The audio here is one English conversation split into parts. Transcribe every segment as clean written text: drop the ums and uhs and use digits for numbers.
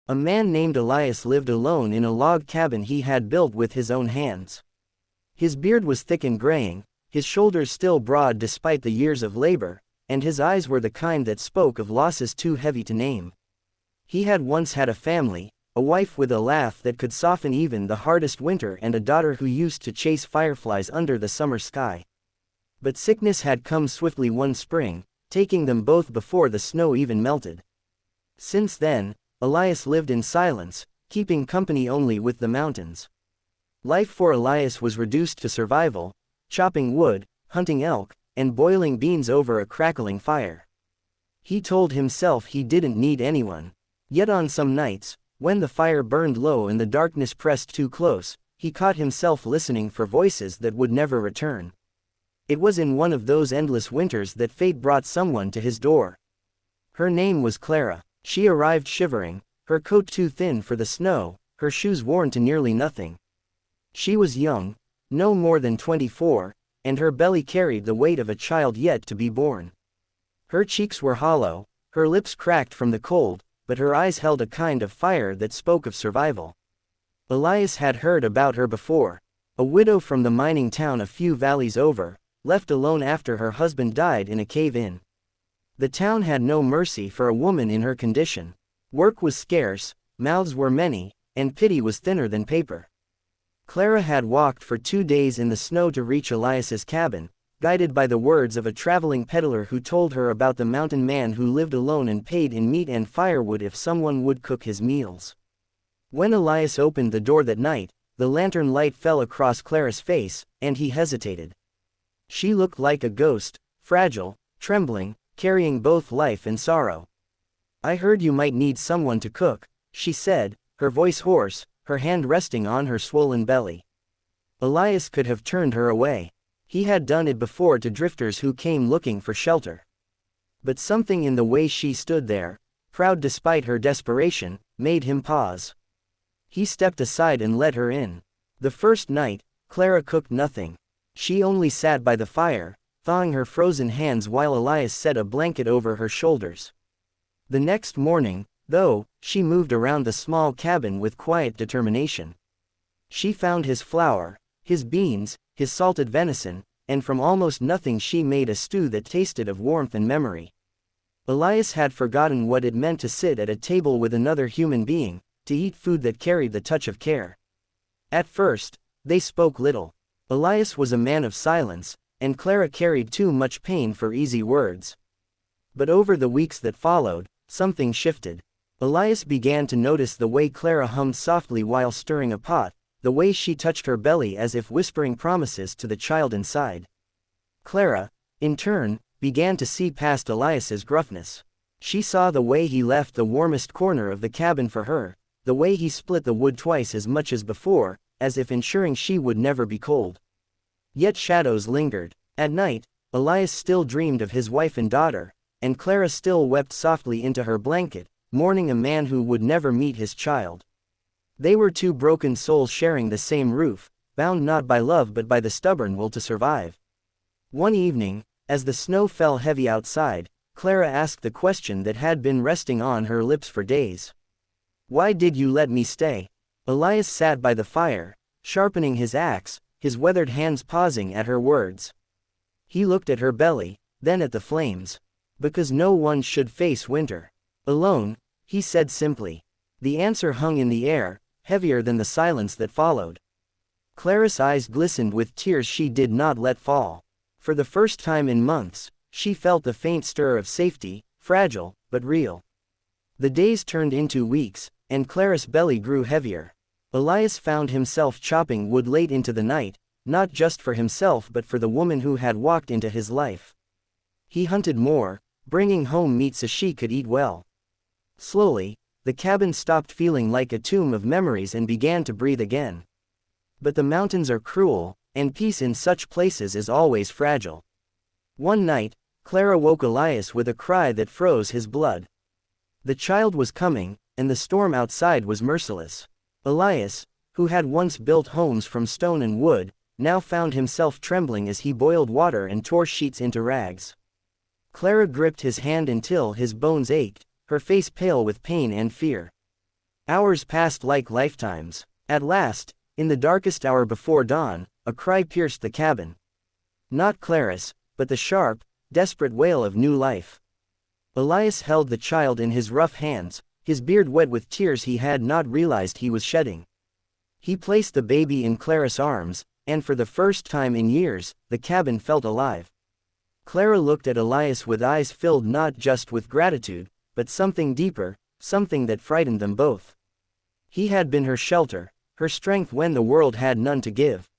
A man named Elias lived alone in a log cabin he had built with his own hands. His beard was thick and graying, his shoulders still broad despite the years of labor, and his eyes were the kind that spoke of losses too heavy to name. He had once had a family, a wife with a laugh that could soften even the hardest winter and a daughter who used to chase fireflies under the summer sky. But sickness had come swiftly one spring, taking them both before the snow even melted. Since then, Elias lived in silence, keeping company only with the mountains. Life for Elias was reduced to survival, chopping wood, hunting elk, and boiling beans over a crackling fire. He told himself he didn't need anyone. Yet on some nights, when the fire burned low and the darkness pressed too close, he caught himself listening for voices that would never return. It was in one of those endless winters that fate brought someone to his door. Her name was Clara. She arrived shivering, her coat too thin for the snow, her shoes worn to nearly nothing. She was young, no more than 24, and her belly carried the weight of a child yet to be born. Her cheeks were hollow, her lips cracked from the cold, but her eyes held a kind of fire that spoke of survival. Elias had heard about her before, a widow from the mining town a few valleys over, left alone after her husband died in a cave-in. The town had no mercy for a woman in her condition. Work was scarce, mouths were many, and pity was thinner than paper. Clara had walked for 2 days in the snow to reach Elias's cabin, guided by the words of a traveling peddler who told her about the mountain man who lived alone and paid in meat and firewood if someone would cook his meals. When Elias opened the door that night, the lantern light fell across Clara's face, and he hesitated. She looked like a ghost, fragile, trembling, carrying both life and sorrow. "I heard you might need someone to cook," she said, her voice hoarse, her hand resting on her swollen belly. Elias could have turned her away. He had done it before to drifters who came looking for shelter. But something in the way she stood there, proud despite her desperation, made him pause. He stepped aside and let her in. The first night, Clara cooked nothing. She only sat by the fire, thawing her frozen hands while Elias set a blanket over her shoulders. The next morning, though, she moved around the small cabin with quiet determination. She found his flour, his beans, his salted venison, and from almost nothing she made a stew that tasted of warmth and memory. Elias had forgotten what it meant to sit at a table with another human being, to eat food that carried the touch of care. At first, they spoke little. Elias was a man of silence, and Clara carried too much pain for easy words. But over the weeks that followed, something shifted. Elias began to notice the way Clara hummed softly while stirring a pot, the way she touched her belly as if whispering promises to the child inside. Clara, in turn, began to see past Elias's gruffness. She saw the way he left the warmest corner of the cabin for her, the way he split the wood twice as much as before, as if ensuring she would never be cold. Yet shadows lingered. At night, Elias still dreamed of his wife and daughter, and Clara still wept softly into her blanket, mourning a man who would never meet his child. They were two broken souls sharing the same roof, bound not by love but by the stubborn will to survive. One evening, as the snow fell heavy outside, Clara asked the question that had been resting on her lips for days. "Why did you let me stay?" Elias sat by the fire, sharpening his axe, his weathered hands pausing at her words. He looked at her belly, then at the flames. "Because no one should face winter alone," he said simply. The answer hung in the air, heavier than the silence that followed. Clara's eyes glistened with tears she did not let fall. For the first time in months, she felt the faint stir of safety, fragile, but real. The days turned into weeks, and Clara's belly grew heavier. Elias found himself chopping wood late into the night, not just for himself but for the woman who had walked into his life. He hunted more, bringing home meat so she could eat well. Slowly, the cabin stopped feeling like a tomb of memories and began to breathe again. But the mountains are cruel, and peace in such places is always fragile. One night, Clara woke Elias with a cry that froze his blood. The child was coming, and the storm outside was merciless. Elias, who had once built homes from stone and wood, now found himself trembling as he boiled water and tore sheets into rags. Clara gripped his hand until his bones ached, her face pale with pain and fear. Hours passed like lifetimes. At last, in the darkest hour before dawn, a cry pierced the cabin. Not Clarice, but the sharp, desperate wail of new life. Elias held the child in his rough hands, his beard wet with tears he had not realized he was shedding. He placed the baby in Clara's arms, and for the first time in years, the cabin felt alive. Clara looked at Elias with eyes filled not just with gratitude, but something deeper, something that frightened them both. He had been her shelter, her strength when the world had none to give.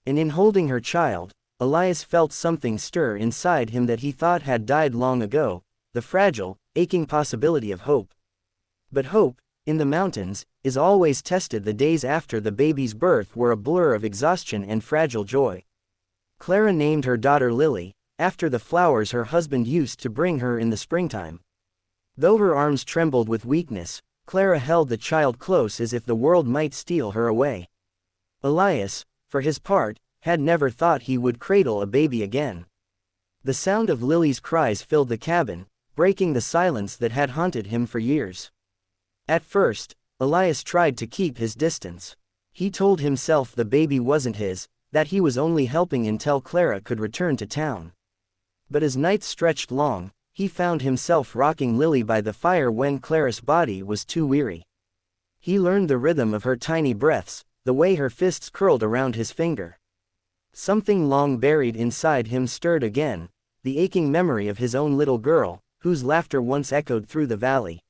And in holding her child, Elias felt something stir inside him that he thought had died long ago, the fragile, aching possibility of hope. But hope, in the mountains, is always tested. The days after the baby's birth were a blur of exhaustion and fragile joy. Clara named her daughter Lily, after the flowers her husband used to bring her in the springtime. Though her arms trembled with weakness, Clara held the child close as if the world might steal her away. Elias, for his part, had never thought he would cradle a baby again. The sound of Lily's cries filled the cabin, breaking the silence that had haunted him for years. At first, Elias tried to keep his distance. He told himself the baby wasn't his, that he was only helping until Clara could return to town. But as nights stretched long, he found himself rocking Lily by the fire when Clara's body was too weary. He learned the rhythm of her tiny breaths, the way her fists curled around his finger. Something long buried inside him stirred again, the aching memory of his own little girl, whose laughter once echoed through the valley.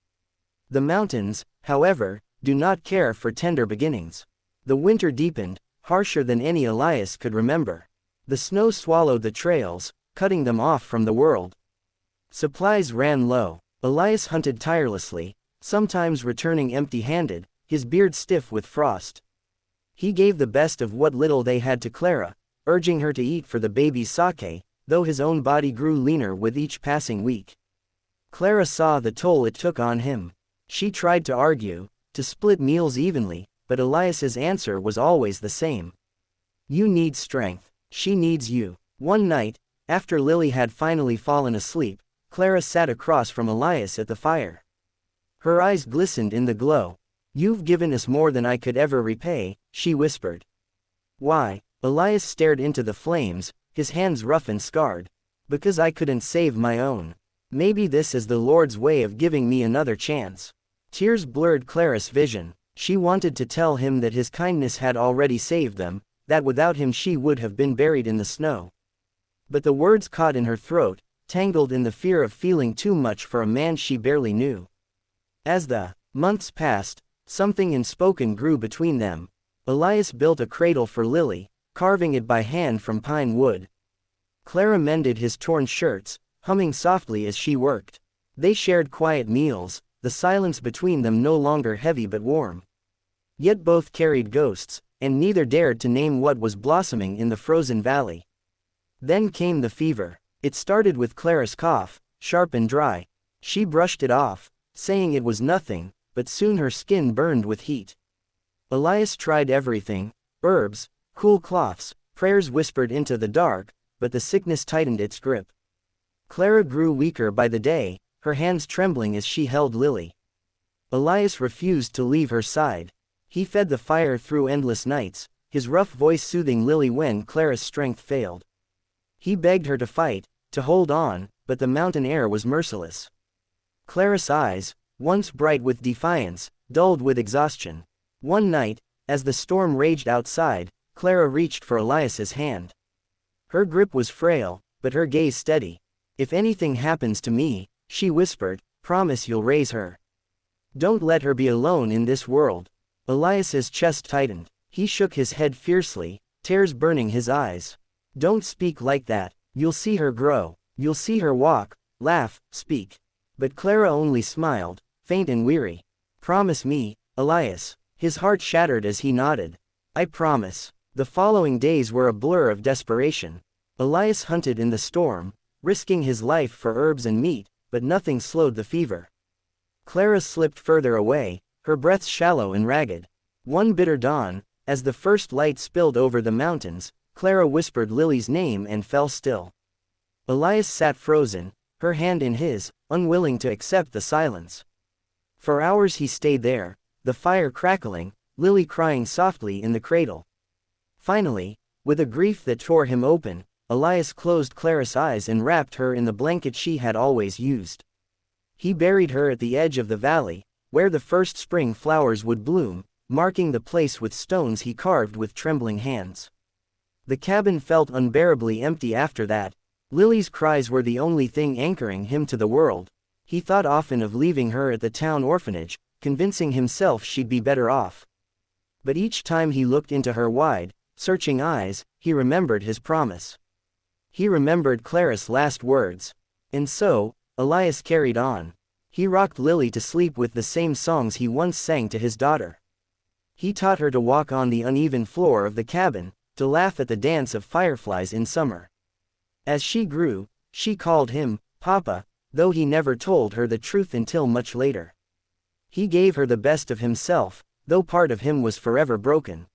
The mountains, however, do not care for tender beginnings. The winter deepened, harsher than any Elias could remember. The snow swallowed the trails, cutting them off from the world. Supplies ran low. Elias hunted tirelessly, sometimes returning empty-handed, his beard stiff with frost. He gave the best of what little they had to Clara, urging her to eat for the baby's sake, though his own body grew leaner with each passing week. Clara saw the toll it took on him. She tried to argue, to split meals evenly, but Elias's answer was always the same. You need strength. She needs you. One night, after Lily had finally fallen asleep, Clara sat across from Elias at the fire. Her eyes glistened in the glow. You've given us more than I could ever repay, she whispered. Why? Elias stared into the flames, his hands rough and scarred. Because I couldn't save my own. Maybe this is the Lord's way of giving me another chance. Tears blurred Clara's vision. She wanted to tell him that his kindness had already saved them, that without him she would have been buried in the snow. But the words caught in her throat, tangled in the fear of feeling too much for a man she barely knew. As the months passed, something unspoken grew between them. Elias built a cradle for Lily, carving it by hand from pine wood. Clara mended his torn shirts, humming softly as she worked. They shared quiet meals, the silence between them no longer heavy but warm. Yet both carried ghosts, and neither dared to name what was blossoming in the frozen valley. Then came the fever. It started with Clara's cough, sharp and dry. She brushed it off, saying it was nothing, but soon her skin burned with heat. Elias tried everything, herbs, cool cloths, prayers whispered into the dark, but the sickness tightened its grip. Clara grew weaker by the day, her hands trembling as she held Lily. Elias refused to leave her side. He fed the fire through endless nights, his rough voice soothing Lily when Clara's strength failed. He begged her to fight, to hold on, but the mountain air was merciless. Clara's eyes, once bright with defiance, dulled with exhaustion. One night, as the storm raged outside, Clara reached for Elias's hand. Her grip was frail, but her gaze steady. If anything happens to me, she whispered, promise you'll raise her. Don't let her be alone in this world. Elias's chest tightened. He shook his head fiercely, tears burning his eyes. Don't speak like that. You'll see her grow. You'll see her walk, laugh, speak. But Clara only smiled, faint and weary. Promise me, Elias. His heart shattered as he nodded. I promise. The following days were a blur of desperation. Elias hunted in the storm, risking his life for herbs and meat, but nothing slowed the fever. Clara slipped further away, her breaths shallow and ragged. One bitter dawn, as the first light spilled over the mountains, Clara whispered Lily's name and fell still. Elias sat frozen, her hand in his, unwilling to accept the silence. For hours he stayed there, the fire crackling, Lily crying softly in the cradle. Finally, with a grief that tore him open, Elias closed Clara's eyes and wrapped her in the blanket she had always used. He buried her at the edge of the valley, where the first spring flowers would bloom, marking the place with stones he carved with trembling hands. The cabin felt unbearably empty after that. Lily's cries were the only thing anchoring him to the world. He thought often of leaving her at the town orphanage, convincing himself she'd be better off. But each time he looked into her wide, searching eyes, he remembered his promise. He remembered Clara's last words. And so, Elias carried on. He rocked Lily to sleep with the same songs he once sang to his daughter. He taught her to walk on the uneven floor of the cabin, to laugh at the dance of fireflies in summer. As she grew, she called him Papa, though he never told her the truth until much later. He gave her the best of himself, though part of him was forever broken.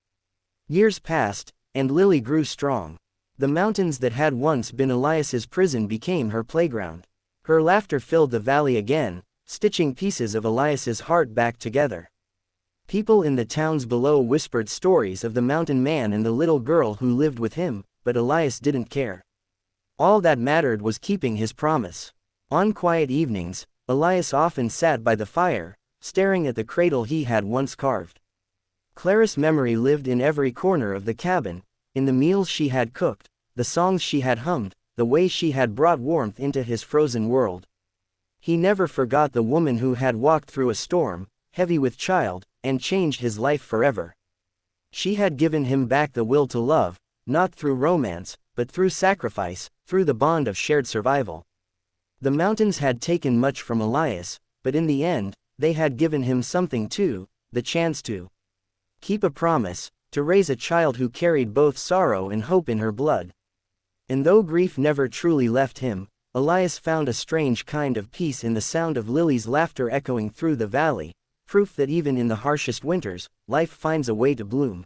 Years passed, and Lily grew strong. The mountains that had once been Elias's prison became her playground. Her laughter filled the valley again, stitching pieces of Elias's heart back together. People in the towns below whispered stories of the mountain man and the little girl who lived with him, but Elias didn't care. All that mattered was keeping his promise. On quiet evenings, Elias often sat by the fire, staring at the cradle he had once carved. Clara's memory lived in every corner of the cabin, in the meals she had cooked, the songs she had hummed, the way she had brought warmth into his frozen world. He never forgot the woman who had walked through a storm, heavy with child, and changed his life forever. She had given him back the will to love, not through romance, but through sacrifice, through the bond of shared survival. The mountains had taken much from Elias, but in the end, they had given him something too, the chance to keep a promise, to raise a child who carried both sorrow and hope in her blood. And though grief never truly left him, Elias found a strange kind of peace in the sound of Lily's laughter echoing through the valley, proof that even in the harshest winters, life finds a way to bloom.